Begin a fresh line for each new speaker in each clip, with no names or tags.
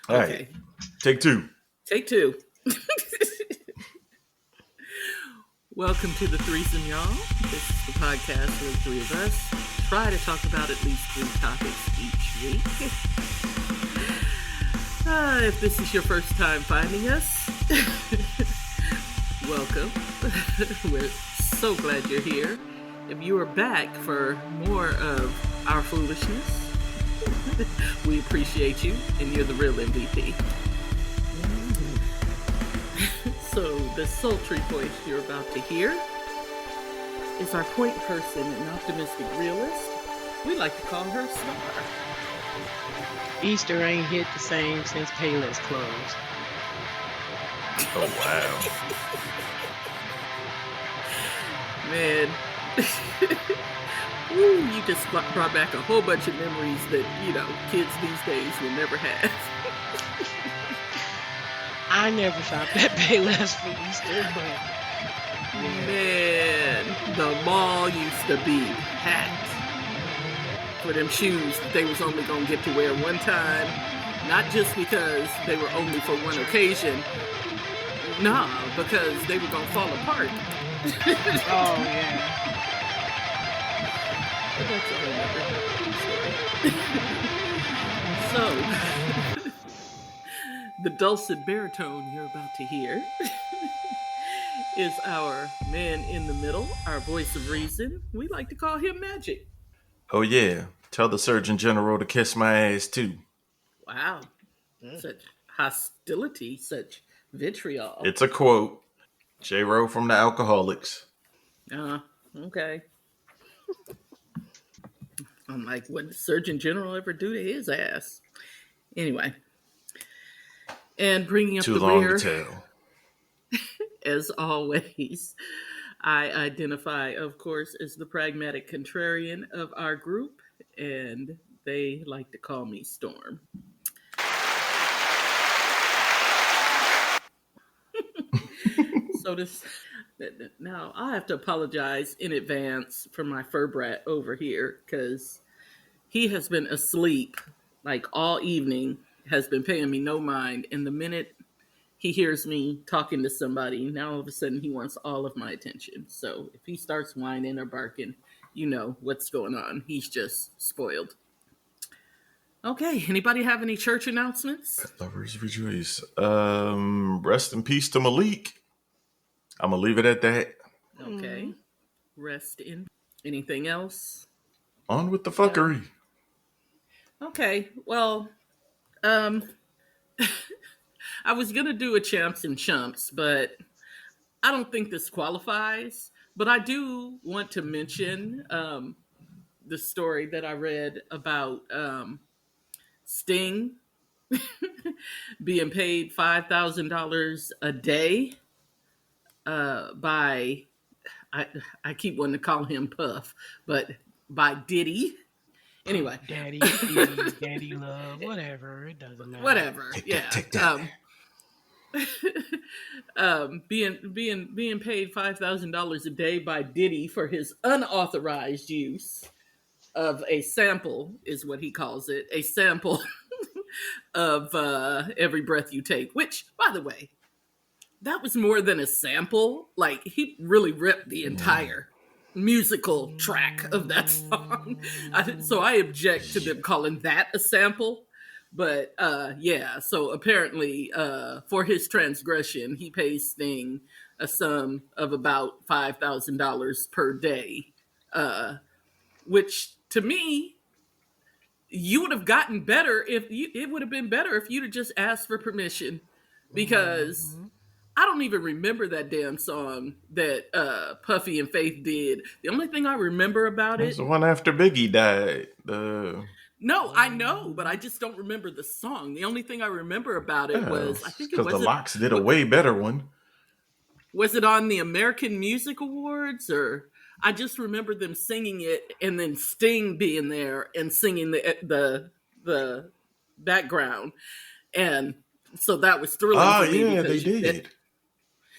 All right.
Okay,
Take two.
take two. Welcome to the threesome, y'all. This is the podcast where the three of us try to talk about at least three topics each week. If this is your first time finding us, welcome. We're so glad you're here. If you are back for more of our foolishness, we appreciate you, and you're the real MVP. So, the sultry voice you're about to hear is our point person and optimistic realist. We like to call her Star.
Easter ain't hit the same since Payless closed.
Oh, wow.
Man. Ooh, you just brought back a whole bunch of memories that, kids these days will never have.
I never shopped at Payless for Easter, but yeah.
Man, the mall used to be packed for them shoes that they was only gonna get to wear one time, not just because they were only for one occasion. Nah, because they were gonna fall apart.
Oh yeah.
But that's a whole other story. So, the dulcet baritone you're about to hear is our man in the middle, our voice of reason. We like to call him Magic.
Oh, yeah. Tell the Surgeon General to kiss my ass, too.
Wow. Such hostility, such vitriol.
It's a quote. J-Ro from the Alcoholics.
Okay. I'm like, what did Surgeon General ever do to his ass? Anyway. And bringing up
Too
the
long
rear,
to tell.
as always, I identify, of course, as the pragmatic contrarian of our group, and they like to call me Storm. So now I have to apologize in advance for my fur brat over here, because he has been asleep like all evening, has been paying me no mind, and the minute he hears me talking to somebody, now all of a sudden he wants all of my attention. So if he starts whining or barking, you know what's going on. He's just spoiled. Okay, anybody have any church announcements?
Pet lovers rejoice. Rest in peace to Malik. I'm going to leave it at that.
Okay. Rest in. Anything else?
On with the fuckery.
Okay, well, I was going to do a champs and chumps, but I don't think this qualifies. But I do want to mention the story that I read about Sting being paid $5,000 a day by, I keep wanting to call him Puff, but by Diddy. Anyway.
Daddy love, whatever. It doesn't matter.
Whatever.
Take that.
Being paid $5,000 a day by Diddy for his unauthorized use of a sample, is what he calls it, a sample of Every Breath You Take, which, by the way, that was more than a sample. Like, he really ripped the entire musical track of that song. So I object to them calling that a sample. But so apparently for his transgression, he pays Sting a sum of about $5,000 per day, which to me, you would have gotten better it would have been better if you'd have just asked for permission, because I don't even remember that damn song that Puffy and Faith did. The only thing I remember about
It was the one after Biggie died.
No, I know, but I just don't remember the song. The only thing I remember about it was, I think it was
because the Lox did a way better one.
Was it on the American Music Awards, or I just remember them singing it and then Sting being there and singing the background, and so that was thrilling.
Oh
to me
yeah, they did.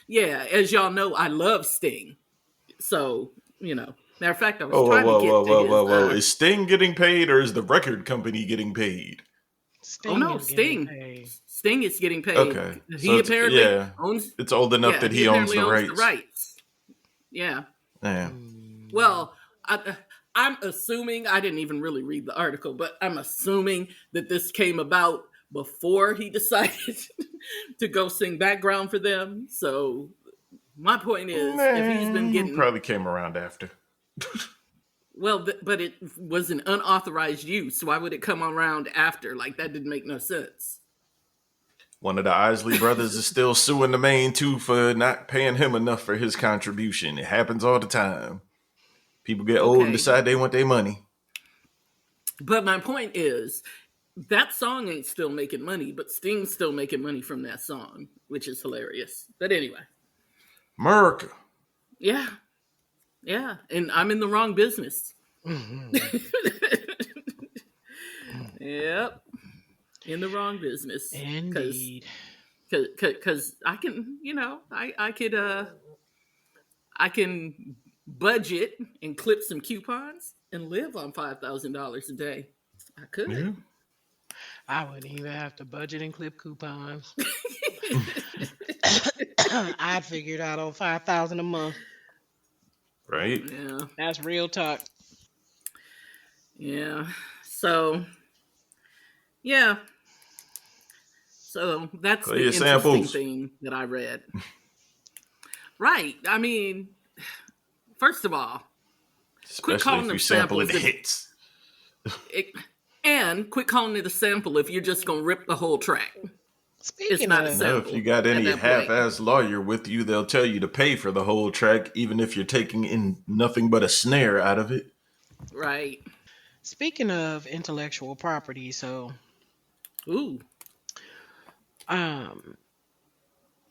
Yeah, as y'all know, I love Sting, so Matter of fact, I was trying to get to his,
Is Sting getting paid or is the record company getting paid?
Oh
Sting
no,
is getting
Sting.
paid.
Sting is getting paid.
Okay, so
He
it's
apparently
yeah,
owns.
it's old enough
Yeah,
that
he
he owns
apparently
the
owns the
rights.
rights. Yeah.
Yeah,
Mm.
Well, I'm assuming I didn't even really read the article, but I'm assuming that this came about before he decided to go sing background for them. So my point is, if he's been
man,
getting
probably came around after.
well, but it was an unauthorized use. Why would it come around after? Like that didn't make no sense.
One of the Isley brothers is still suing the main two for not paying him enough for his contribution. It happens all the time. People get old and
Okay,
decide they want their money.
but my point is that song ain't still making money, but Sting's still making money from that song, which is hilarious. But anyway,
America.
yeah, yeah, and I'm in the wrong business.
Mhm.
Yep, in the wrong business because
Indeed.
because I can, I can budget and clip some coupons and live on $5,000 a day. I
Yeah.
could.
I wouldn't even have to budget and clip coupons. I'd figure it out on 5,000 a month.
Right?
Yeah,
That's real talk.
yeah. So yeah, so that's
Play
the
your
interesting
samples.
thing that I read. Right. I mean, first of all, quit
Especially
calling
if
them
you sample
samples
the hits.
it, and quit calling it a sample if you're just gonna rip the whole track. It's
Speaking
not a
of,
No, if
sample
you got
at
any
that point.
half-ass lawyer with you, they'll tell you to pay for the whole track, even if you're taking in nothing but a snare out of it.
Right.
speaking of intellectual property, so
Ooh.
um,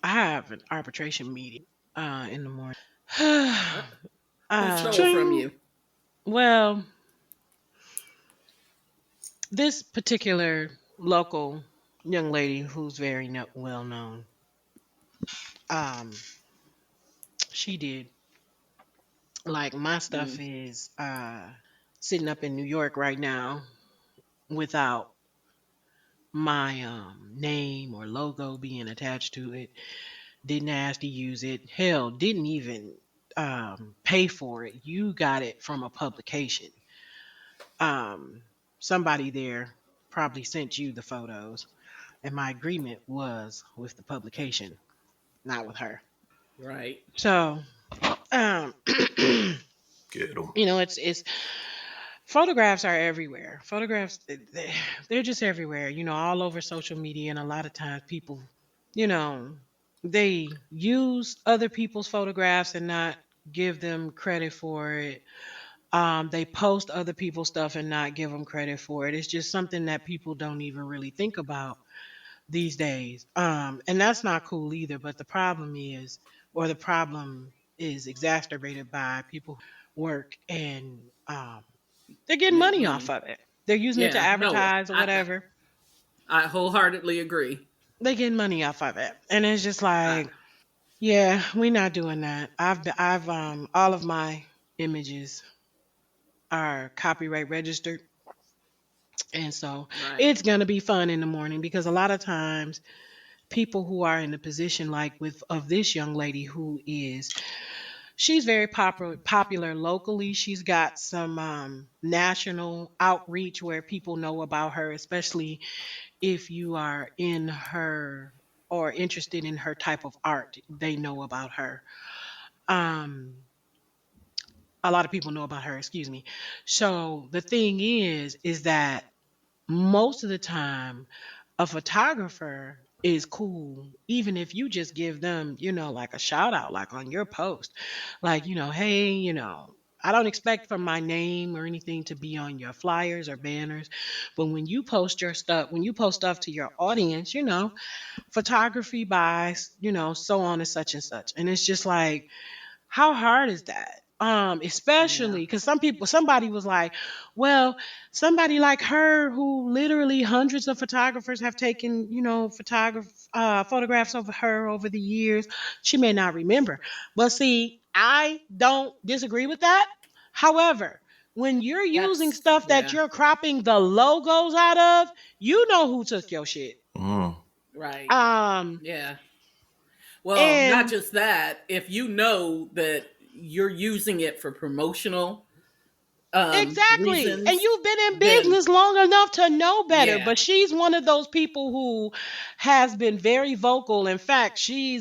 I have an arbitration meeting in the morning.
Who stole from
Ching.
you?
Well, this particular local young lady who's very well known, um, she did. Like my stuff
Mm.
is sitting up in New York right now without my name or logo being attached to it. Didn't ask to use it. Hell, didn't even pay for it. You got it from a publication. Um, somebody there probably sent you the photos, and my agreement was with the publication, not with her.
Right.
So, um,
Get them.
it's photographs are everywhere. Photographs, they're just everywhere. All over social media, and a lot of times people, you know, they use other people's photographs and not give them credit for it. They post other people's stuff and not give them credit for it. It's just something that people don't even really think about these days. And that's not cool either. But the problem is exacerbated by people who work and they're getting
Make
money off
money.
of it. They're using it to
Yeah. No.
advertise or whatever.
I wholeheartedly agree.
They're getting money off of it, and it's just
I,
like, yeah, we're not doing that. I've all of my images are copyright registered, and so
right.
it's gonna be fun in the morning because a lot of times people who are in a position like with of this young lady who is she's very popular locally. She's got some national outreach where people know about her, especially if you are in her or interested in her type of art. They know about her. Um, a lot of people know about her. Excuse me. So the thing is that most of the time a photographer is cool even if you just give them like a shout out like on your post like hey I don't expect for my name or anything to be on your flyers or banners, but when you post your stuff when you post stuff to your audience, photography by so on and such, and it's just like how hard is that?
Yeah.
Especially because somebody was like, well, somebody like her who literally hundreds of photographers have taken, photographs of her over the years. She may not remember. But see, I don't disagree with that. However, When you're using
That's
stuff that
yeah,
you're cropping the logos out of, you know who took your shit.
Mm.
right.
Um,
Yeah. Well, not
and
just that, if you know that you're using it for promotional
exactly. And
reasons,
you've been in
then
business long enough to know better.
yeah.
But she's one of those people who has been very vocal. In fact, she,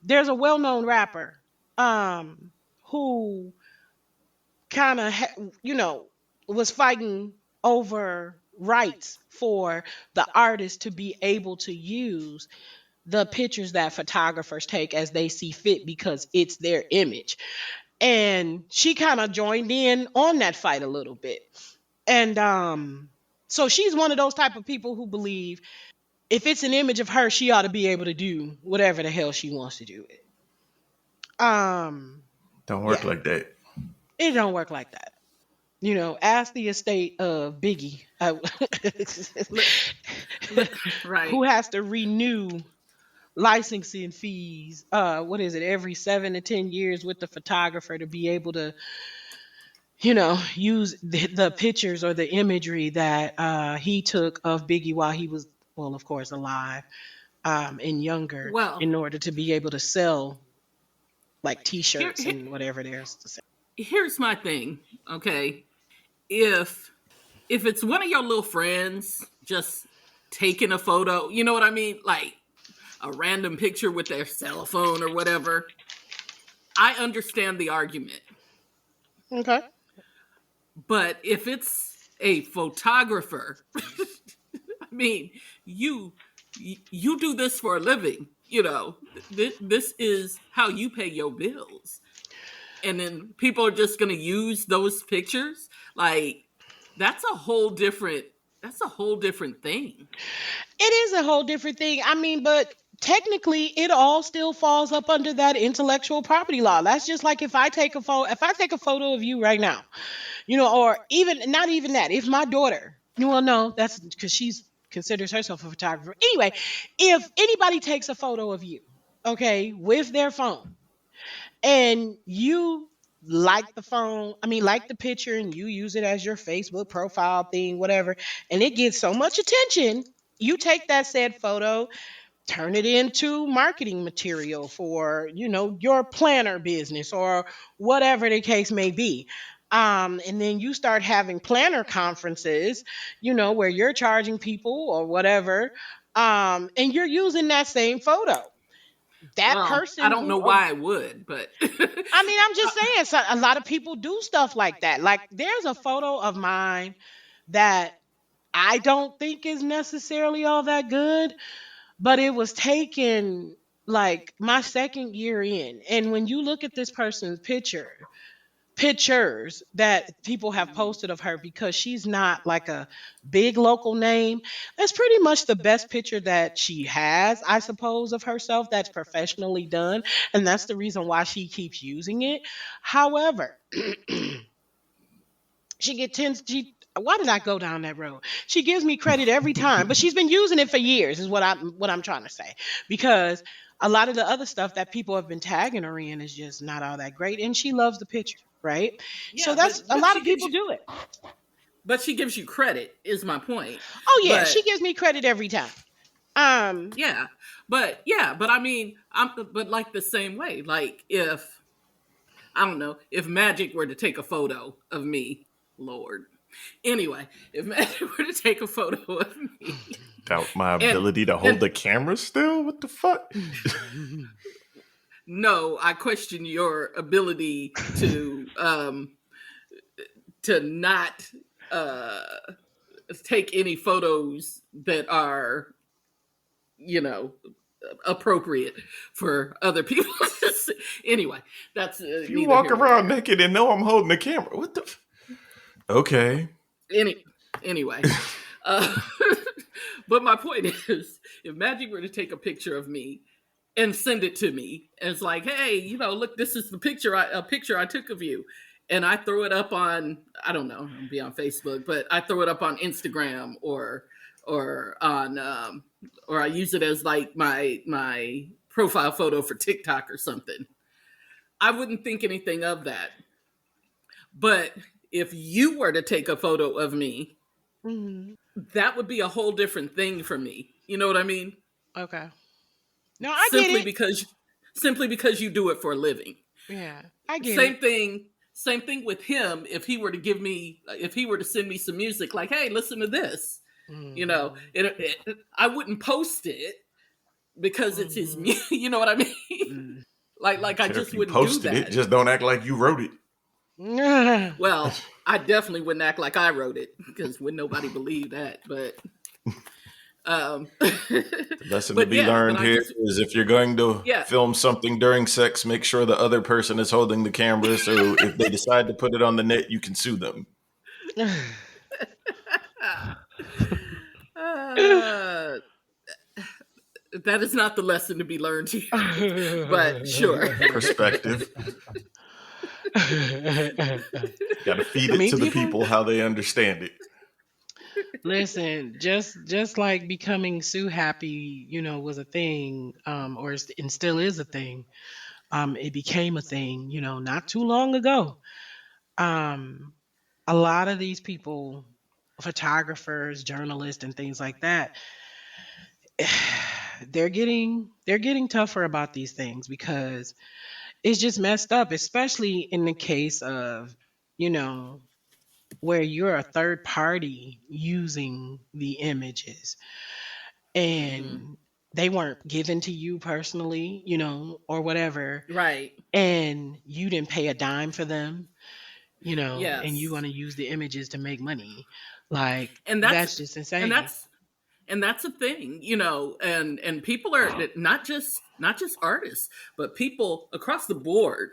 there's a well known rapper um, who kind of, was fighting over rights for the artist to be able to use the pictures that photographers take as they see fit because it's their image. And she kind of joined in on that fight a little bit. And so she's one of those type of people who believe if it's an image of her, she ought to be able to do whatever the hell she wants to do it.
Don't work
Yeah,
like that.
it don't work like that. Ask the estate of Biggie,
Right.
who has to renew licensing fees. What is it? Every 7 to 10 years with the photographer to be able to, use the pictures or the imagery that he took of Biggie while he was, well, of course, alive, and younger,
Well,
in order to be able to sell like
here,
T-shirts
here
and whatever there's to sell.
here's my thing, okay? If it's one of your little friends just taking a photo, you know what I mean? Like a random picture with their cell phone or whatever, I understand the argument.
Okay.
But if it's a photographer, I mean, you you do this for a living, this is how you pay your bills. And then people are just going to use those pictures, like that's a whole different thing.
It is a whole different thing. I mean, but technically it all still falls up under that intellectual property law. That's just like if I take a photo of you right now, or even not even that. If my daughter, well, no, that's because she's considers herself a photographer. Anyway, if anybody takes a photo of you, okay, with their phone, and you like the picture, and you use it as your Facebook profile thing, whatever, and it gets so much attention, you take that said photo, turn it into marketing material for, your planner business or whatever the case may be. And then you start having planner conferences, where you're charging people or whatever. And you're using that same photo. That
Well, I
person
don't know
who,
why I would, but
I mean, I'm just saying, so a lot of people do stuff like that. Like, there's a photo of mine that I don't think is necessarily all that good, but it was taken like my second year in. And when you look at this person's pictures that people have posted of her, because she's not like a big local name, that's pretty much the best picture that she has, I suppose, of herself that's professionally done. And that's the reason why she keeps using it. However, she get tends she why did I go down that road? She gives me credit every time, but she's been using it for years, is what I'm trying to say. Because a lot of the other stuff that people have been tagging her in is just not all that great, and she loves the picture, right? So
yeah,
that's a
but
lot of people do it.
she gives you credit is my point.
Oh yeah,
But
she gives me credit every time. Um,
but I mean, but like the same way, like if I don't know, if Magic were to take a photo of me, Lord. Anyway, if Magic were to take a photo of me,
Doubt my
and
ability to hold
and
the camera still? What the fuck?
no, I question your ability to not uh take any photos that are, you know, appropriate for other people to see. Anyway, that's
You
neither
walk
here nor
around
there.
naked and know I'm holding the camera. What the? Okay.
Anyway, uh, but my point is, if Magic were to take a picture of me and send it to me, and it's like, hey, look, this is a picture I took of you, and I throw it up on, I don't know, it'll be on Facebook, but I throw it up on Instagram or on or I use it as like my profile photo for TikTok or something. I wouldn't think anything of that. But if you were to take a photo of me,
Hmm.
that would be a whole different thing for me. You know what I mean?
Okay. No, I get
Simply
it.
because simply because you do it for a living.
Yeah, I get
Same
it.
thing. Same thing with him. If he were to send me some music, like, hey, listen to this,
Hmm.
I wouldn't post it because it's his
Hmm.
music. You know what I mean?
Mm.
like I
Care if
just
you
wouldn't do
posted it,
that.
just don't act like you wrote it.
Well, I definitely wouldn't act like I wrote it because would nobody believe that. But um,
The lesson to
but
be
yeah, but
learned
I
here
just
is if you're going to
yeah.
film something during sex, make sure the other person is holding the camera. So if they decide to put it on the net, you can sue them.
Uh, that is not the lesson to be learned here, but sure.
Perspective. Got to feed
I
it
mean,
to the
people
people how they understand it.
listen. Just like becoming Sue happy, was a thing, and still is a thing. It became a thing, not too long ago. Um, a lot of these people, photographers, journalists, and things like that, they're getting tougher about these things because it's just messed up, especially in the case of, you know, where you're a third party using the images
Hmm.
and they weren't given to you personally, or whatever,
Right.
and you didn't pay a dime for them, and you want
Yes.
to use the images to make money. Like,
And that's
that's just
and
insane.
that's and that's a thing, and people are not just artists, but people across the board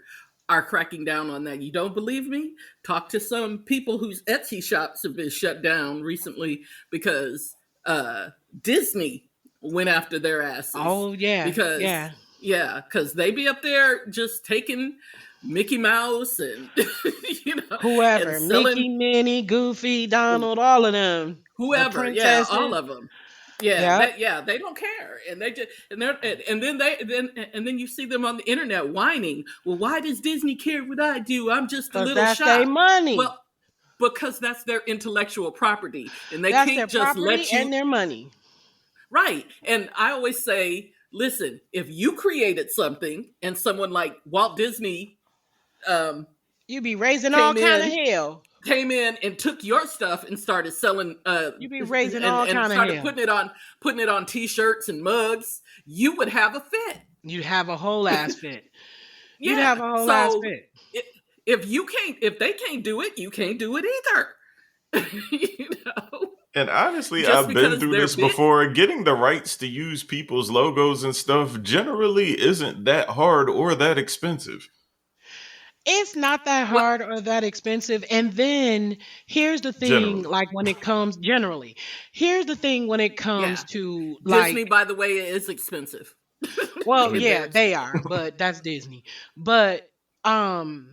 are cracking down on that. You don't believe me? Talk to some people whose Etsy shops have been shut down recently because Disney went after their asses
Oh, yeah,
because
yeah.
because they be up there just taking Mickey Mouse and and
Whoever,
selling
Mickey, Minnie, Goofy, Donald, all of them, the
whoever, yeah, all
princesses.
of them. Yeah,
Yep.
they don't care, and they just and then you see them on the internet whining. Well, why does Disney care what I do? I'm just a
Because
little
that's their
shop.
money.
Well, because that's their intellectual property, and they
That's their
can't just
property
let
and
you
their money.
right. And I always say, listen, if you created something and someone like Walt Disney um,
You be raising all
came
kind of
in
hell.
came in and took your stuff and started selling
You be raising all
and
kind of
started
hell.
putting it on t-shirts and mugs, you would have a fit.
You'd have a whole ass fit. You'd have
Yeah.
a whole ass
So
fit.
if, if they can't do it, you can't do it either. you know,
And honestly,
just
I've been
because
through
they're
this
big.
before. Getting the rights to use people's logos and stuff generally isn't that hard or that expensive.
It's not that
Well,
hard or that expensive. And then here's the thing,
Generally.
like when it comes generally, here's the thing when it comes
yeah.
to
Disney,
like,
by the way, is expensive.
well,
They're
yeah, they
expensive.
are, but that's Disney. But um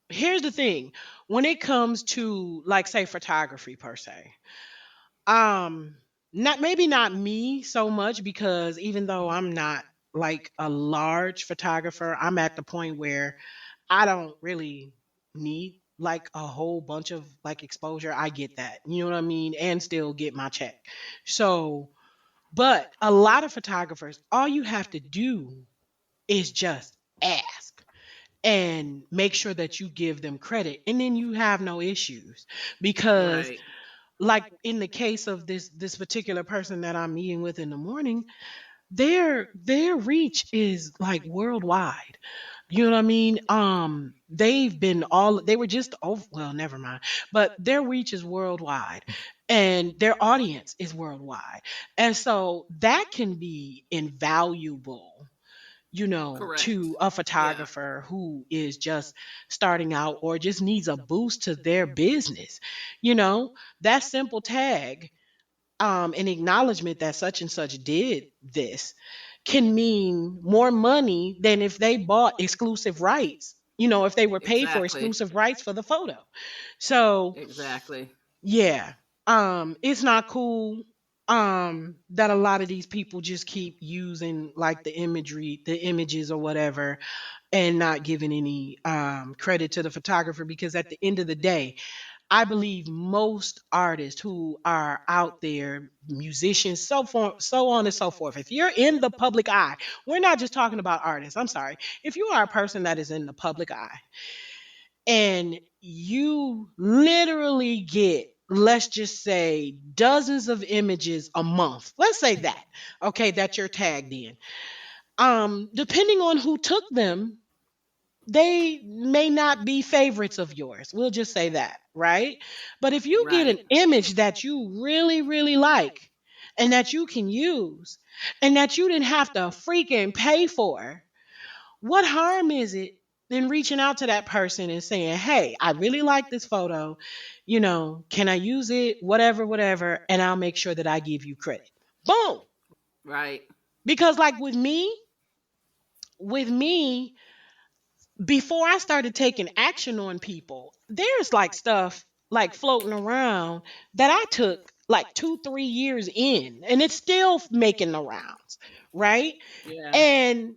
here's the thing when it comes to, like, say, photography per se. Um, not maybe not me so much, because even though I'm not like a large photographer, I'm at the point where I don't really need like a whole bunch of like exposure. I get that. You know what I mean? And still get my check. So, but a lot of photographers, all you have to do is just ask and make sure that you give them credit, and then you have no issues. Because,
Right.
like in the case of this particular person that I'm meeting with in the morning, their reach is like worldwide. You know what I mean? They were just over, well, never mind. But their reach is worldwide and their audience is worldwide. And so that can be invaluable,
Correct.
to a
Yeah.
photographer who is just starting out or just needs a boost to their business. You know, that simple tag, an acknowledgement that such and such did this, can mean more money than if they bought exclusive rights. If they were paid for
Exactly.
exclusive rights for the photo. So,
Exactly.
yeah, it's not cool. that a lot of these people just keep using like the imagery, the images or whatever, and not giving any credit to the photographer, because at the end of the day, I believe most artists who are out there, musicians, so on and so forth, if you're in the public eye, we're not just talking about artists. I'm sorry. If you are a person that is in the public eye and you literally get, let's just say, dozens of images a month, let's say that, okay, that you're tagged in. Depending on who took them, they may not be favorites of yours. We'll just say that, right? But if you get
Right.
an image that you really, really like and that you can use and that you didn't have to freaking pay for, what harm is it in reaching out to that person and saying, hey, I really like this photo. Can I use it? Whatever, whatever. And I'll make sure that I give you credit. Boom.
Right.
Because, like, with me, before I started taking action on people, there's like stuff like floating around that I took like 2, 3 years in, and it's still making the rounds, right?
Yeah.
And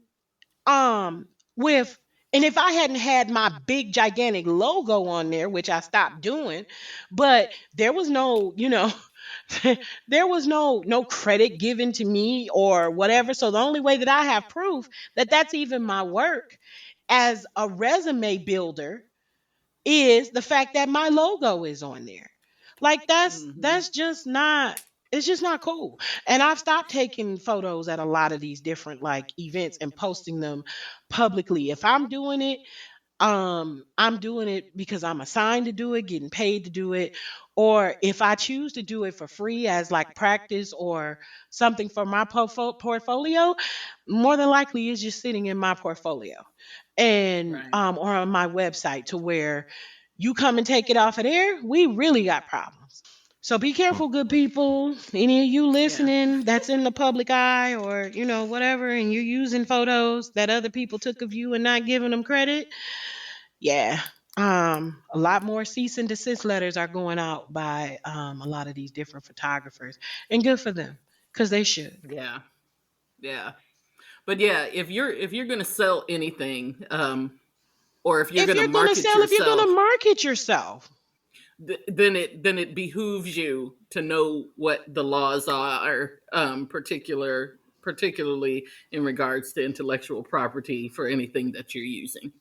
um, with and if I hadn't had my big gigantic logo on there, which I stopped doing, but there was no, there was no credit given to me or whatever. So the only way that I have proof that that's even my work as a resume builder is the fact that my logo is on there. Like
Hmm.
that's just not, it's just not cool. And I've stopped taking photos at a lot of these different like events and posting them publicly. If I'm doing it, I'm doing it because I'm assigned to do it, getting paid to do it, or if I choose to do it for free as like practice or something for my portfolio, more than likely it's just sitting in my portfolio and
Right.
or on my website, to where you come and take it off of there, we really got problems. So be careful, good people. Any of you
Yeah.
listening that's in the public eye or whatever, and you're using photos that other people took of you and not giving them credit, yeah. A lot more cease and desist letters are going out by a lot of these different photographers, and good for them, because they should.
Yeah. Yeah. But yeah, if you're gonna sell anything, or if you're
If
gonna
you're gonna
market
sell, if you're gonna
yourself,
market yourself,
then it behooves you to know what the laws are, particularly in regards to intellectual property for anything that you're using,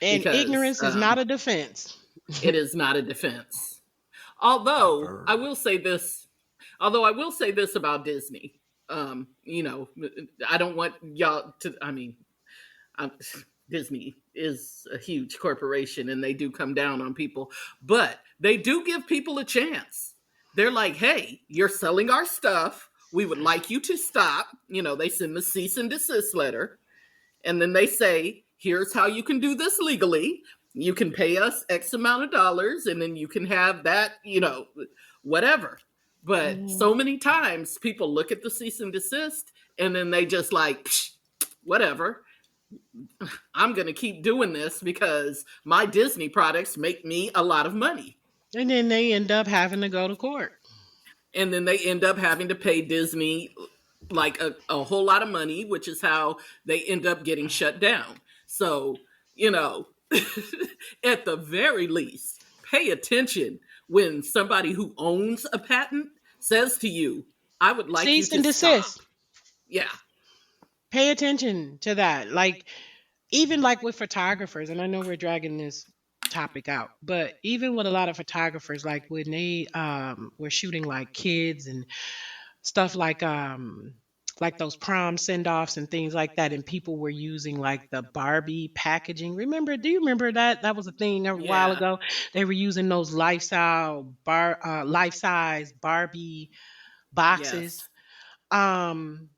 and
because
ignorance is not a defense.
it is not a defense. Although I
Never.
will say this, although I will say this about Disney. You know, I don't want y'all to. I mean, um, Disney is a huge corporation and they do come down on people, but they do give people a chance. They're like, hey, you're selling our stuff. We would like you to stop. They send the cease and desist letter, and then they say, here's how you can do this legally. You can pay us X amount of dollars, and then you can have that, whatever. But
Mhm.
so many times people look at the cease and desist and then they just like, psh, whatever. I'm going to keep doing this because my Disney products make me a lot of money.
And then they end up having to go to court.
And then they end up having to pay Disney like a whole lot of money, which is how they end up getting shut down. So, you know, at the very least, pay attention when somebody who owns a patent says to you, I would like you
Cease
to
and
stop.
desist.
Yeah.
Pay attention to that. Like, even like with photographers, and I know we're dragging this topic out, but even with a lot of photographers, like when they were shooting like kids and stuff like those prom send-offs and things like that, and people were using like the Barbie packaging. Do you remember that that was a thing a while
Yeah.
ago? They were using those life size Barbie boxes.
Yes.
um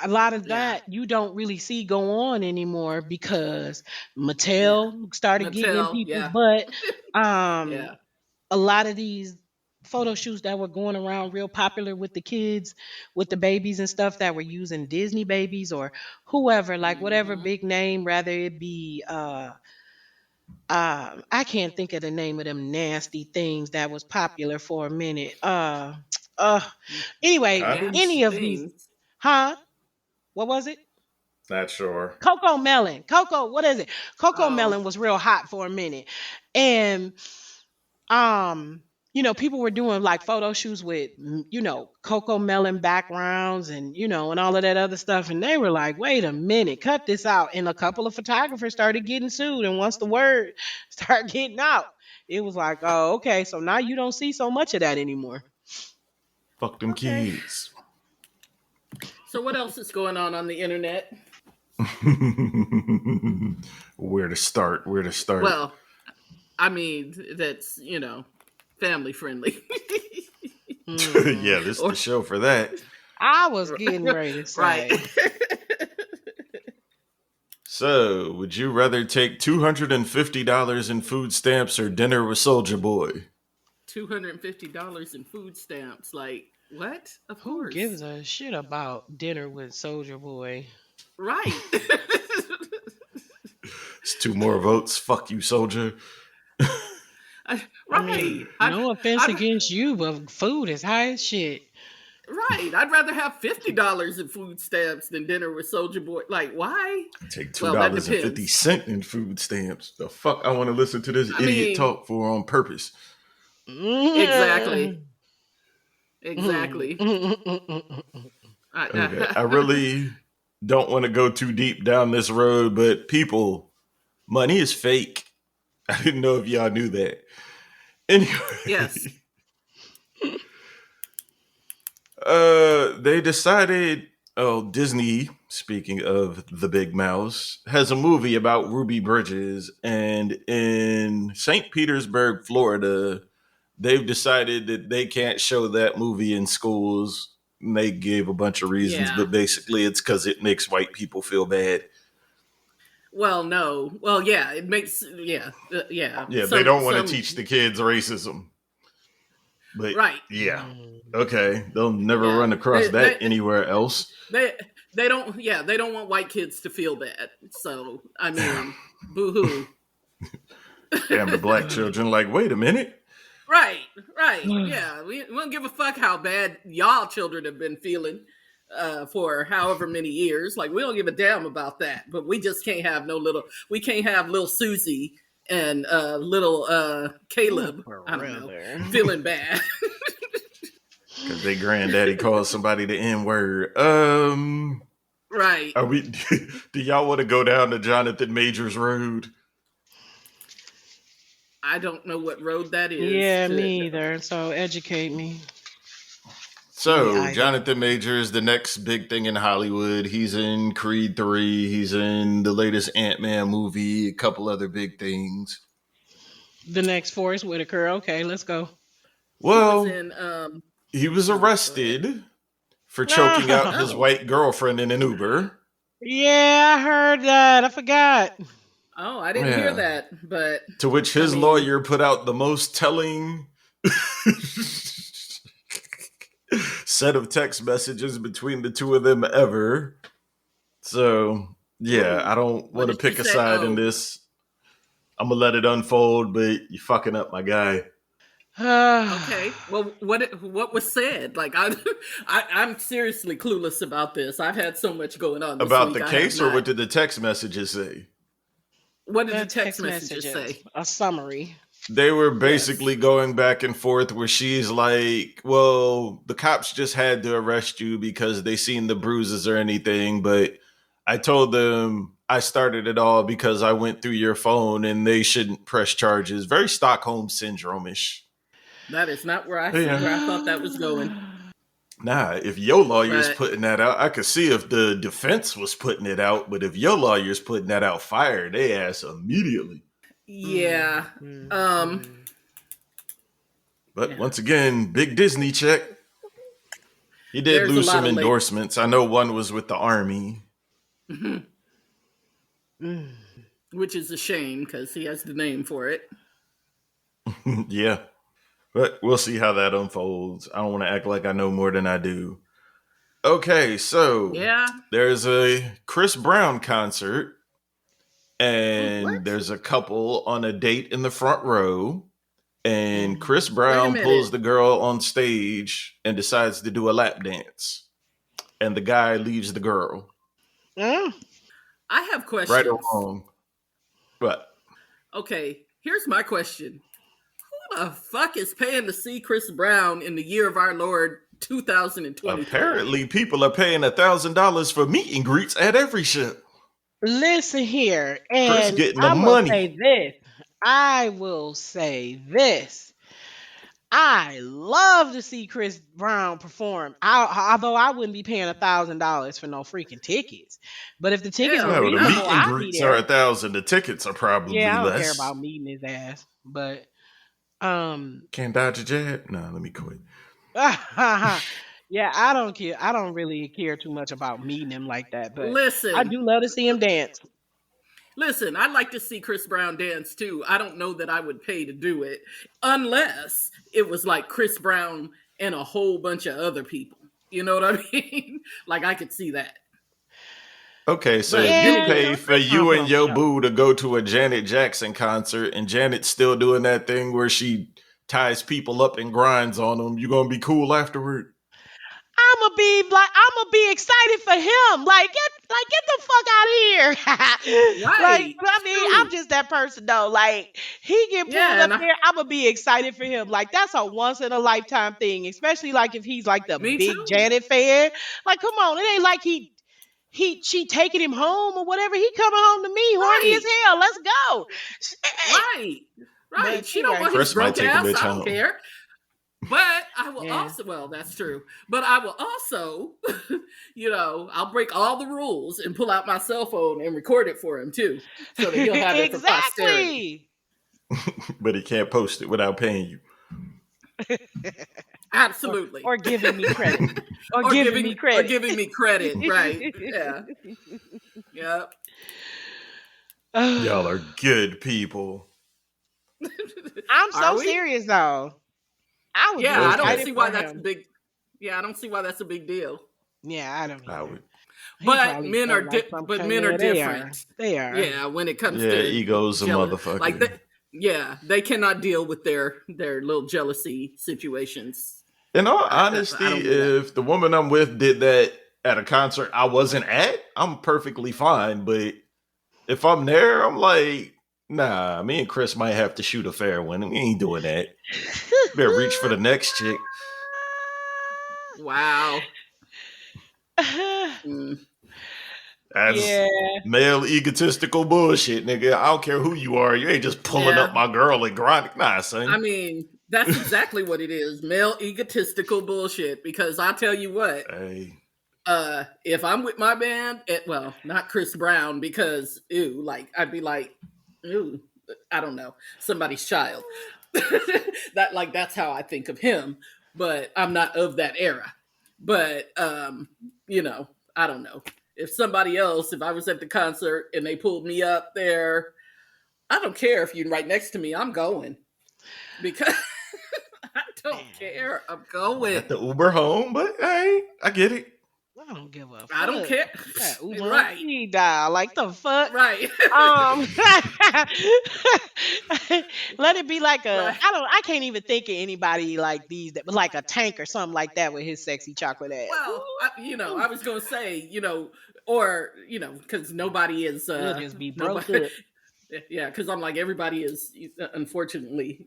a lot of
Yeah.
that you don't really see go on anymore because
Yeah.
Mattel started getting in
Mattel.
people's
Yeah.
butt. Um,
Yeah.
a lot of these photo shoots that were going around real popular with the kids, with the babies and stuff, that were using Disney babies or whoever, like whatever
Hmm.
big name, rather it be I can't think of the name of them nasty things that was popular for a minute. Uh, anyway,
Condoms?
any of these,
Things.
huh? What was it?
Not sure.
Coco Melon. Coco, what is it? Coco
Oh,
Melon was real hot for a minute. And um people were doing like photo shoots with Coco Melon backgrounds and and all of that other stuff, and they were like, wait a minute, cut this out. And a couple of photographers started getting sued, and once the word started getting out, it was like, oh, okay, so now you don't see so much of that anymore.
Fuck them
okay.
kids.
So what else is going on the internet?
Where to start? Where to start?
Well, I mean, that's, family friendly.
Yeah, this is
Or
the show for that.
I was getting ready to
right.
say,
So, would you rather take $250 in food stamps or dinner with Soldier Boy?
$250 in food stamps. Like, what? Of
who
course.
gives a shit about dinner with Soldier Boy?
Right.
It's 2 more votes. Fuck you, Soldier.
I
right.
mean, no offense against you, but food is high as shit.
Right. I'd rather have $50 in food stamps than dinner with Soldier Boy. Like, why?
Take
Well, that
$2.50 in food stamps. The fuck I want to listen to this
I
idiot
mean,
talk for on purpose.
exactly. Exactly.
Okay. I really don't want to go too deep down this road, but people, money is fake. I didn't know if y'all knew that. Anyway.
Yes.
They decided, Disney, speaking of the big mouse, has a movie about Ruby Bridges. And in St. Petersburg, Florida, they've decided that they can't show that movie in schools. And they gave a bunch of reasons,
Yeah.
but basically it's because it makes white people feel bad.
Well, no. Well, yeah, it makes, yeah.
Yeah, they don't want to teach the kids racism. But
right.
yeah, okay, they'll never
Yeah.
run across that anywhere else.
They don't, yeah, they don't want white kids to feel bad. So, I mean, boo-hoo.
And the black children like, wait a minute.
Right. Yeah, we don't give a fuck how bad y'all children have been feeling for however many years. Like, we don't give a damn about that. But we just can't have we can't have little Susie and little Caleb, I don't know, feeling bad.
Because they granddaddy calls somebody the N-word.
Right.
Are we? Do y'all want to go down to Jonathan Majors Road?
I don't know what road that is.
Yeah, me either. So educate me.
So, Jonathan Majors, the next big thing in Hollywood. He's in Creed 3. He's in the latest Ant-Man movie. A couple other big things.
The next Forrest Whitaker. Okay, let's go.
Well,
he
was arrested for choking out his white girlfriend in an Uber.
Yeah, I heard that. I forgot.
Oh, I didn't hear that. But
to which his lawyer put out the most telling set of text messages between the two of them ever. So, yeah, I don't want to pick a side in this. I'm going to let it unfold, but you're fucking up my guy.
Okay. Well, what was said? Like, I'm seriously clueless about this. I've had so much going on this
about
week,
the case, or what did the text messages say?
What did the text messages say?
A summary.
They were basically going back and forth where she's like, well, the cops just had to arrest you because they seen the bruises or anything. But I told them I started it all because I went through your phone and they shouldn't press charges. Very Stockholm Syndrome-ish.
That is not where I thought that was going.
Nah, if your lawyer's putting that out, I could see if the defense was putting it out. But if your lawyer's putting that out, fire they ass immediately.
Yeah.
But once again, big Disney check. He did lose some endorsements. I know one was with the Army.
Which is a shame because he has the name for it.
Yeah. But we'll see how that unfolds. I don't want to act like I know more than I do. Okay, so there's a Chris Brown concert. And there's a couple on a date in the front row. and Chris
Mhm.
Wait a
Brown pulls
minute.
the girl on stage and decides to do a lap dance, and the guy leaves the girl.
Mm.
I have
Right or
questions.
wrong? But
Okay, here's my question. Who the fuck is paying to see Chris Brown in the year of our Lord 2023?
apparently, people are paying $1,000 for meet and greets at every show.
Listen here,
Chris
and
getting the
I'm gonna
money.
say this. I will say this. I love to see Chris Brown perform. Although I wouldn't be paying $1,000 for no freaking tickets, but if the tickets were
Hell
Well, the meet
reasonable,
no.
and
I'd be
greets are
there.
1,000. The tickets are probably
Yeah, I don't care
less.
about meeting his ass, but um,
Can't dodge a jet. No, let me quit.
yeah, I don't care. I don't really care too much about meeting him like that, but I
Listen,
do love to see him dance.
listen, I'd like to see Chris Brown dance too. I don't know that I would pay to do it unless it was like Chris Brown and a whole bunch of other people. You know what I mean? Like I could see that.
Okay, so
But
if
then
you
Yeah,
again,
pay for
Chris Brown
you
put
and
on a
your
show.
boo to go to a Janet Jackson concert and Janet's still doing that thing where she ties people up and grinds on them, you gonna be cool afterward?
I'm gonna be excited for him. Get the fuck out of here. Like,
right,
I mean, I'm
shoot,
just that person though. Like, he get pulled
yeah,
up
and
there, I'm gonna be excited for him. Like, that's a once in a lifetime thing, especially like if he's like the
me
big
too.
Janet fan. Like, come on, it ain't like she taking him home or whatever. He coming home to me, horny as
Right,
hell. Let's go. Hey,
right, right.
but
She don't
anyway,
want his
Chris might
broke
take a
ass.
bitch
I don't
home.
care. But I will
yeah.
also, well, that's true. But I will also, I'll break all the rules and pull out my cell phone and record it for him too, so that he'll have it for posterity.
Exactly.
But he can't post it without paying you.
Absolutely.
Or giving me credit. Or
Or
giving me
or
credit.
giving me credit. Right. Yeah. Yep.
Y'all are good people.
I'm
Are
so
we?
serious though. I would
Yeah,
be
I don't
Okay.
excited
see
for
why that's a
him.
big. Yeah, I don't see why that's a big deal.
Yeah, I don't
I
either.
would.
He
But
probably
men are
felt like some
but
kind
men are
of they are.
different.
They are.
Yeah, when it comes
Yeah,
to
ego's a
jealous,
motherfucker.
like they cannot deal with their little jealousy situations.
In all
I
honesty,
don't do that.
if the woman I'm with did that at a concert I wasn't at, I'm perfectly fine. But if I'm there, I'm like, nah, me and Chris might have to shoot a fair one. We ain't doing that. Better reach for the next chick.
Wow. Mm.
That's
Yeah.
male egotistical bullshit, nigga. I don't care who you are. You ain't just pulling
Yeah.
up my girl and grinding. Nah, son.
I mean, that's exactly what it is. Male egotistical bullshit. Because I tell you what,
Hey,
if I'm with my band, well, not Chris Brown, because ew, like I'd be like, ew, I don't know, somebody's child. That's how I think of him. But I'm not of that era. But I don't know. If somebody else, if I was at the concert and they pulled me up there, I don't care if you're right next to me, I'm going. Because I don't care. I'm
at
going.
the Uber home, but hey, I get it.
I don't give a fuck.
I don't care.
That Uber
Right.
Eats dial. Like the fuck.
Right.
Let it be like a
Right.
I can't even think of anybody like these that like a Tank or something like that with his sexy chocolate ass.
Well, I was going to say, or, because nobody is,
He'll just be broke
nobody,
up.
yeah, because I'm like, everybody is unfortunately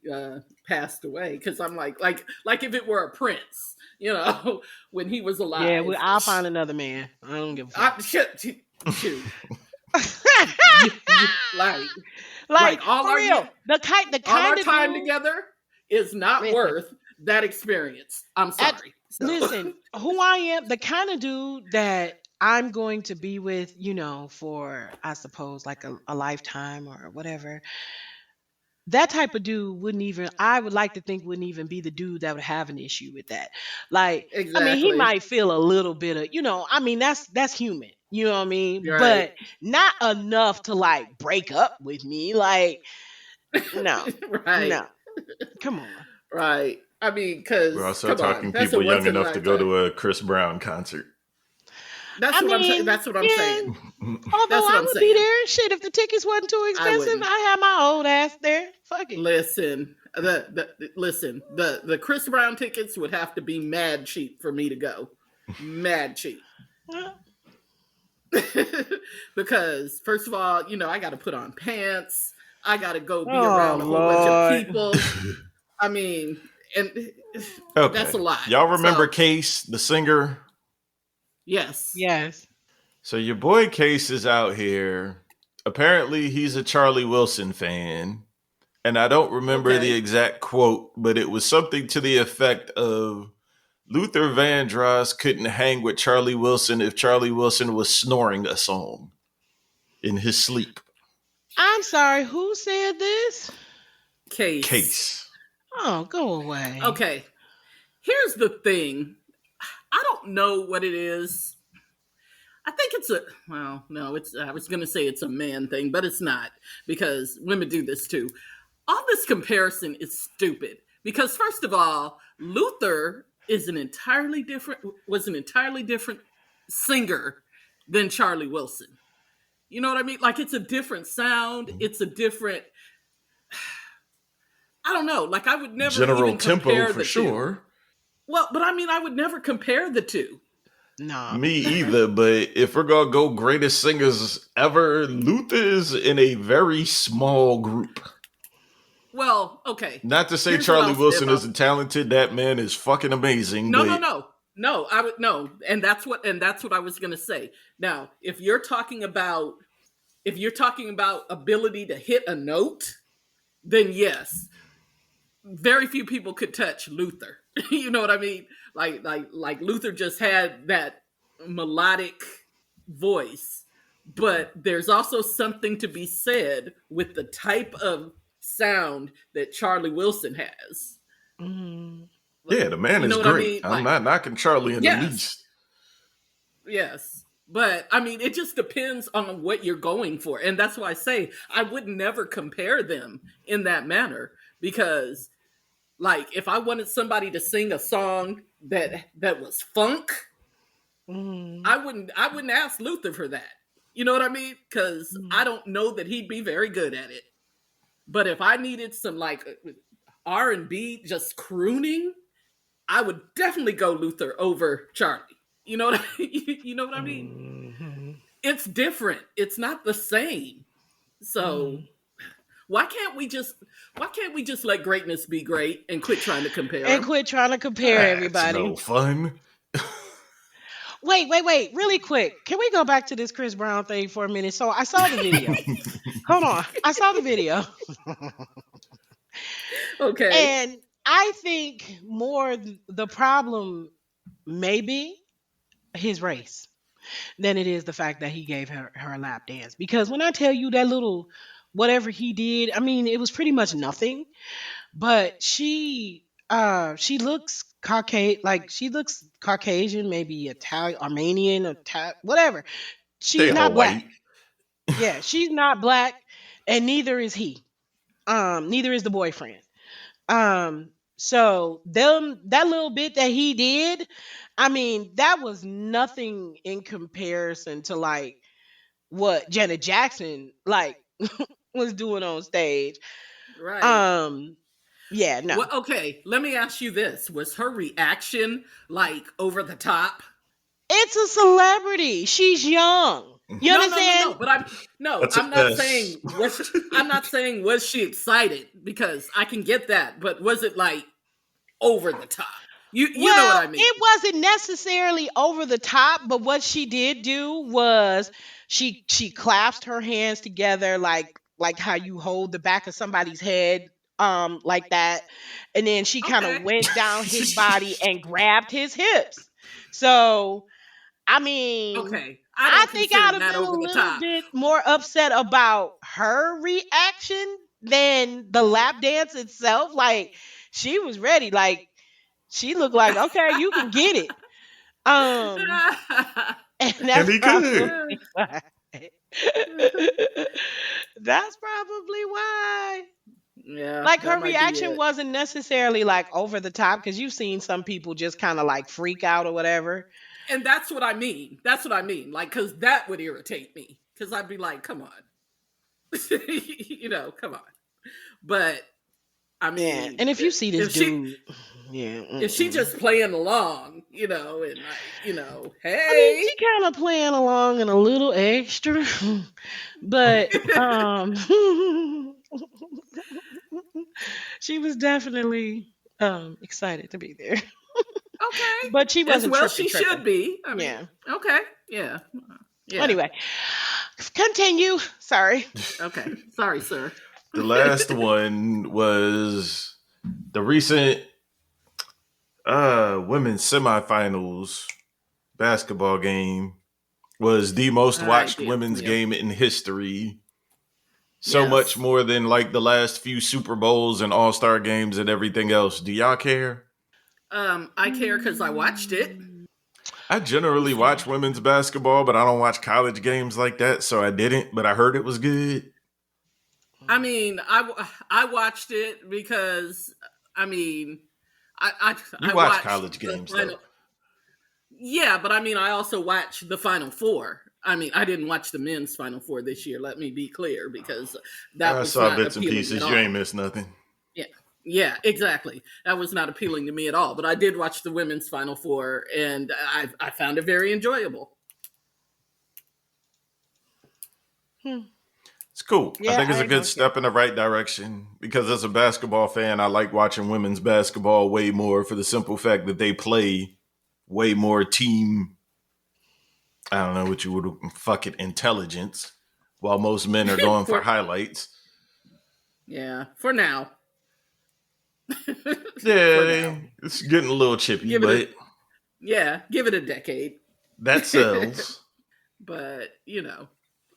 passed away. Because I'm like if it were a prince, when he was alive.
Yeah, I'll find another man. I don't give a fuck.
Shoot. Like
Like
all
for
our
real, the kind
all our
of
time
dude-
together is not
Listen.
worth that experience. I'm sorry. So-
Listen, who I am, the kind of dude that I'm going to be with, for I suppose like a lifetime or whatever. That type of dude I would like to think wouldn't even be the dude that would have an issue with that. Like, I mean, he
Exactly.
might feel a little bit of, that's human. You know what I mean?
Right.
But not enough to like break up with me. Like, no,
Right.
no. Come on.
Right. I mean, because
We're also talking people young enough to go to a Chris Brown concert.
That's
I
what I'm saying.
mean,
That's what I'm
yeah.
saying.
Although
That's what
I
I'm
would
saying.
be there, shit, if the tickets wasn't too expensive,
wouldn't.
I had my old ass there. Fuck it.
Listen, Listen, the Chris Brown tickets would have to be mad cheap for me to go. Mad cheap. Because first of all, I got to put on pants. I got to go be around a whole bunch of people. I mean, and
Okay.
that's a lot.
Y'all remember Case, the singer?
Yes.
Yes.
So your boy Case is out here. Apparently, he's a Charlie Wilson fan. And I don't remember the exact quote, but it was something to the effect of Luther Vandross couldn't hang with Charlie Wilson if Charlie Wilson was snoring a song in his sleep.
I'm sorry, who said this?
Case.
Oh, go away.
Okay. Here's the thing. I don't know what it is. I think it's I was going to say it's a man thing, but it's not, because women do this too. All this comparison is stupid because, first of all, Luther was an entirely different singer than Charlie Wilson. You know what I mean? Like, it's a different sound. It's a different, I don't know. Like, I would never
general
even compare
tempo for sure.
Two. Well, but I mean, I would never compare the two.
No.
Me either, but if we're going to go greatest singers ever, Luther is in a very small group.
Well, okay.
Not to say Charlie Wilson isn't talented. That man is fucking amazing.
No. And that's what I was going to say. Now, if you're talking about ability to hit a note, then yes, very few people could touch Luther. You know what I mean? Like Luther just had that melodic voice, but there's also something to be said with the type of sound that Charlie Wilson has.
Mm-hmm.
Yeah, the man is great. I mean? I'm not knocking Charlie in the least.
Yes. But I mean, it just depends on what you're going for. And that's why I say I would never compare them in that manner, because like if I wanted somebody to sing a song that was funk, I wouldn't ask Luther for that. You know what I mean? Because I don't know that he'd be very good at it. But if I needed some like R&B just crooning, I would definitely go Luther over Charlie. You know what I mean? Mm-hmm. It's different. It's not the same. So why can't we just let greatness be great and quit trying to compare?
And quit trying to compare everybody.
No fun.
Wait. Really quick. Can we go back to this Chris Brown thing for a minute? So I saw the video. Hold on. I saw the video.
Okay.
And I think more the problem may be his race than it is the fact that he gave her a lap dance. Because when I tell you that little whatever he did, I mean, it was pretty much nothing. But she looks Caucasian, maybe Italian, Armenian, whatever. She's not black. Yeah, she's not black, and neither is he. Neither is the boyfriend. So that little bit that he did, I mean, that was nothing in comparison to like what Janet Jackson like was doing on stage.
Right.
Yeah, no.
Well, okay, let me ask you this. Was her reaction like over the top?
It's a celebrity. She's young. You understand?
No, but I'm not saying was she excited, because I can get that, but was it like over the top? You know what I mean?
It wasn't necessarily over the top, but what she did do was she clasped her hands together like how you hold the back of somebody's head, like that, and then she kind of went down his body and grabbed his hips. So, I mean, I think I'd have been a little bit more upset about her reaction than the lap dance itself. Like, she was ready. Like, she looked like, okay, you can get it. And that's
he could.
That's probably why.
Yeah.
Like, her reaction wasn't necessarily like over the top, because you've seen some people just kind of like freak out or whatever.
And that's what I mean. Like, because that would irritate me. Because I'd be like, come on. Come on. But I
Yeah,
mean,
and if you see this
if she
dude, yeah,
if she
mm-mm.
just playing along, and like,
I mean,
hey,
she kind of playing along and a little extra, but she was definitely excited to be there,
okay,
but she
as
wasn't
well
tripping,
she should
tripping.
be. I mean,
Yeah.
okay, yeah, yeah,
Anyway, continue. Sorry.
okay. Sorry, sir.
The last one was the recent women's semifinals basketball game was the most
I
watched
did.
women's
Yep.
game in history. So much
Yes.
more than like the last few Super Bowls and All-Star games and everything else. Do y'all care?
I care because I watched it.
I generally watch women's basketball, but I don't watch college games like that, so I didn't, but I heard it was good.
I mean, I watched it because I mean,
You
I
watch
watched
college
the
games though.
final. Yeah, but I mean, I also watched the Final Four. I mean, I didn't watch the men's Final Four this year. Let me be clear, because that
I
was
saw
not
bits and
appealing at
pieces. You ain't
all.
missed nothing.
Yeah, yeah, exactly. That was not appealing to me at all. But I did watch the women's Final Four, and I found it very enjoyable.
Hmm.
It's cool. I
Yeah,
think it's
I
a good
don't care.
step in the right direction because as a basketball fan, I like watching women's basketball way more for the simple fact that they play way more team. I don't know what you would fuck it intelligence, while most men are going for
For
highlights.
yeah, for now. For now,
It's getting a little chippy,
give it a
but
give it a decade.
that sells.
But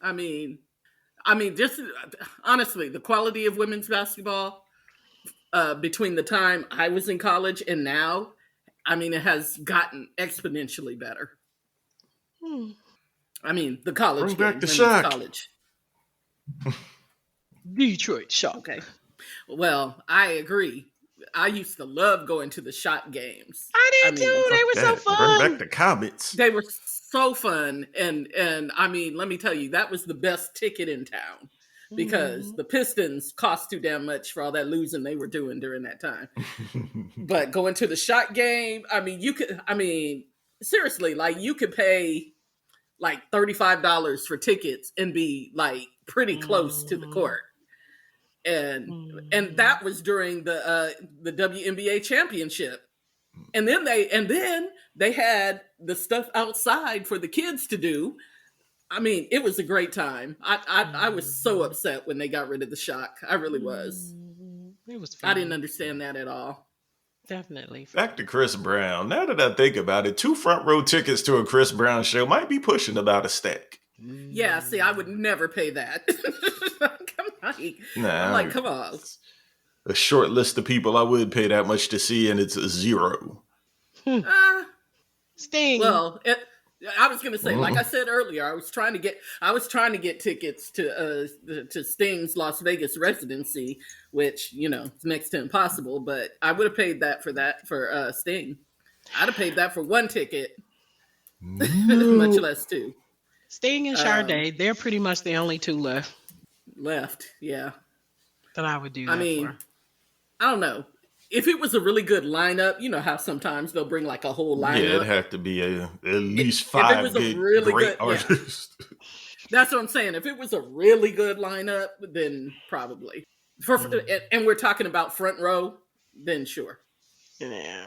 I mean, just honestly, the quality of women's basketball between the time I was in college and now, I mean, it has gotten exponentially better.
Hmm.
I mean, the
Bring
college
back
game,
the
women's
Shaq.
college.
Detroit Shock.
Okay. Well, I agree. I used to love going to the shot games.
I
I
did
mean,
too. They
Fuck
were so
that. Bring back
fun.
the Comets.
they were so fun, and I mean, let me tell you, that was the best ticket in town because
Mhm.
the Pistons cost too damn much for all that losing they were doing during that time. But going to the shot game, I mean, seriously, like you could pay like $35 for tickets and be like pretty close to the
Mhm.
court. And
Mhm.
that was during the WNBA championship. And then they had the stuff outside for the kids to do. I mean, it was a great time. I was so upset when they got rid of the Shock. I really was.
Mhm. It was
I didn't
fun.
understand that at all.
Definitely fun.
Back to Chris Brown. Now that I think about it, 2 front row tickets to a Chris Brown show might be pushing about a stack.
Yeah, see, I would never pay that. I'm like, come on.
A short list of people I would pay that much to see, and it's a zero.
Uh,
Sting.
well, I was gonna say, like I said earlier, I was trying to get tickets to Sting's Las Vegas residency, which it's next to impossible. But I would have paid that for Sting. I'd have paid that for one ticket, much less two.
Sting and Sade, they're pretty much the only two left
Left. Yeah,
that I would do
I
that
mean,
for.
I don't know. If it was a really good lineup, you know how sometimes they'll bring like a whole lineup.
Yeah, it'd have to be at least
If it
5
was a
good,
really
great
good- yeah.
artists.
That's what I'm saying. If it was a really good lineup, then probably. And we're talking about front row, then sure.
Yeah.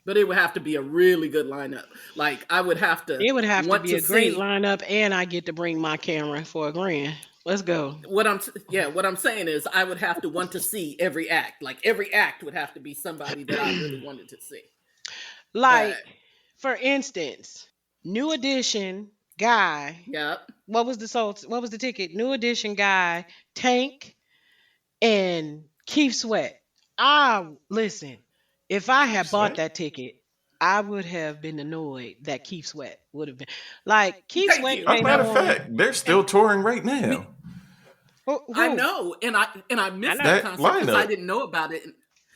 But it would have to be a really good lineup. Like I would have to.
It would have to
want
be a great
see-
lineup, and I get to bring my camera for $1,000. Let's go.
What I'm saying is I would have to want to see every act. Like every act would have to be somebody that I really wanted to see.
Like,
But-
for instance, New Edition guy.
Yep.
What was the ticket? New Edition guy, Tank, and Keith Sweat. Listen, if I had bought
Sweat?
that ticket, I would have been annoyed that Keith Sweat would have been like Keith
Thank
Sweat
you.
As a
came
matter of
on.
fact, they're still touring right now.
Who?
I know, and I missed
I
that
know.
concert because
Lineup.
I didn't know about it.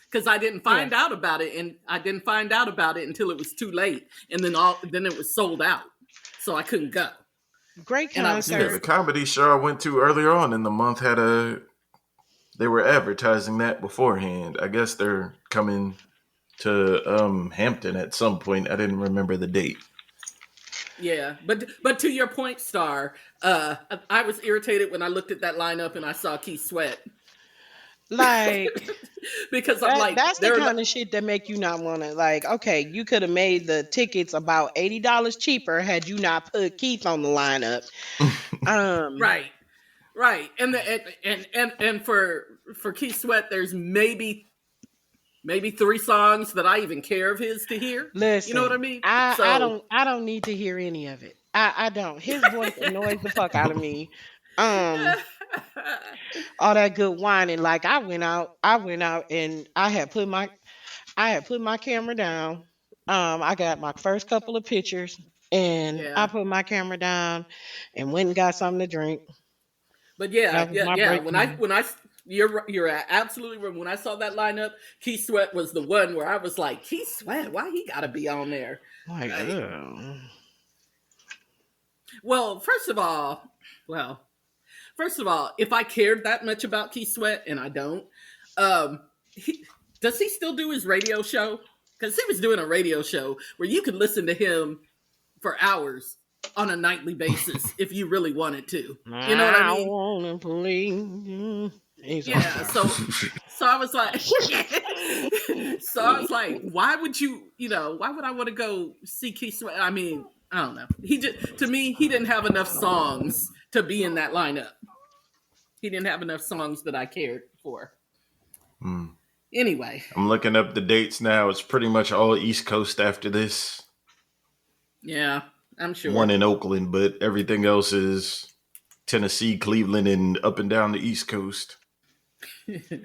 Because I didn't find out about it, and I didn't find out about it until it was too late, and then it was sold out, so I couldn't go.
Great
And I was
Yeah, the
concert.
comedy show I went to earlier on in the month had They were advertising that beforehand. I guess they're coming to Hampton at some point. I didn't remember the date.
Yeah, but to your point, Star, I was irritated when I looked at that lineup and I saw Keith Sweat
Like
because I'm like,
that's the kind of shit that make you not want to, like, okay, you could have made the tickets about $80 cheaper had you not put Keith on the lineup.
Right, and for Keith Sweat, there's maybe 3 songs that I even care of his to hear.
Listen,
you know what I mean?
I don't need to hear any of it. I don't. His voice annoys the fuck out of me. All that good whining. Like I went out and I had put my camera down. I got my first couple of pictures and I put my camera down and went and got something to drink.
But yeah. When you're absolutely right. When I saw that lineup, Keith Sweat was the one where I was like, Keith Sweat, why he gotta be on there?
Like,
well, first of all, if I cared that much about Keith Sweat, and I don't, does he still do his radio show? Because he was doing a radio show where you could listen to him for hours on a nightly basis if you really wanted to. You know what I mean?
Wanna play.
Yeah, so I was like, why would I want to go see Keith Sweat? I mean, I don't know. To me, he didn't have enough songs to be in that lineup. He didn't have enough songs that I cared for. Anyway.
I'm looking up the dates now. It's pretty much all East Coast after this.
Yeah, I'm sure.
One in Oakland, but everything else is Tennessee, Cleveland, and up and down the East Coast. I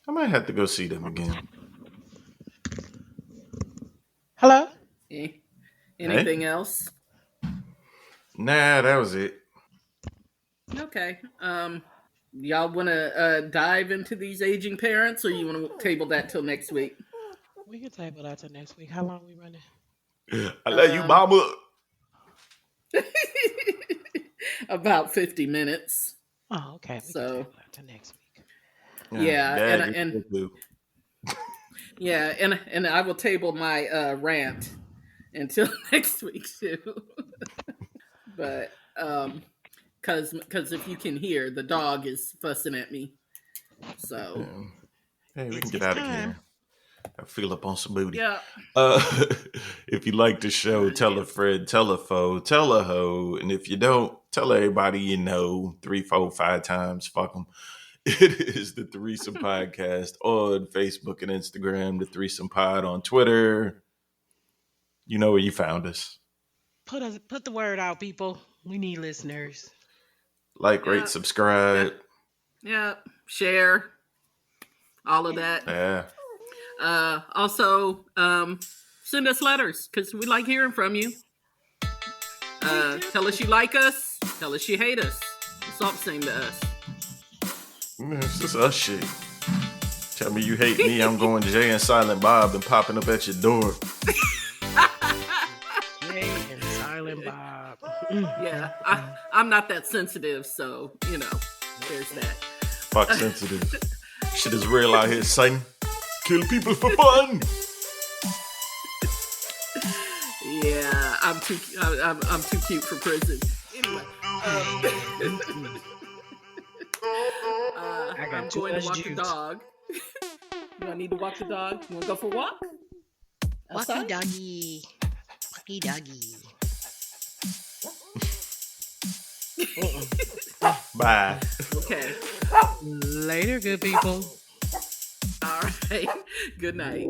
might have to go see them again.
Hello?
Anything else?
Nah, that was it.
Okay. Y'all want to dive into these aging parents, or you want to table that till next week?
We can table that till next week. How long are we running?
I love you, mama.
About 50 minutes.
Oh, okay. We can table that till next week.
And I will table my rant until next week too. But because if you can hear, the dog is fussing at me. So
hey, we can get out of here. I feel up on some booty.
Yeah.
If you like the show, tell a friend, tell a foe, tell a hoe, and if you don't, tell everybody you know 3, 4, 5 times. Fuck them. It is the Threesome Podcast on Facebook and Instagram. The Threesome Pod on Twitter. You know where you found us.
Put the word out, people. We need listeners.
Like, rate, subscribe.
Yeah. Share. All of that.
Yeah.
Also, send us letters because we like hearing from you. Tell us you like us. Tell us you hate us. It's all the same to us.
It's just us shit. Tell me you hate me, I'm going Jay and Silent Bob and popping up at your door.
Jay and Silent Bob.
Yeah, I'm not that sensitive, so, there's that.
Fuck sensitive. Shit is real out here, son. Kill people for fun.
Yeah, I'm too cute for prison. Anyway, I'm going to walk the dog. Do I need to walk the dog? You want to go for a walk?
Walkie doggy. Walkie doggy.
Bye.
Okay.
Later, good people.
All right. Good night.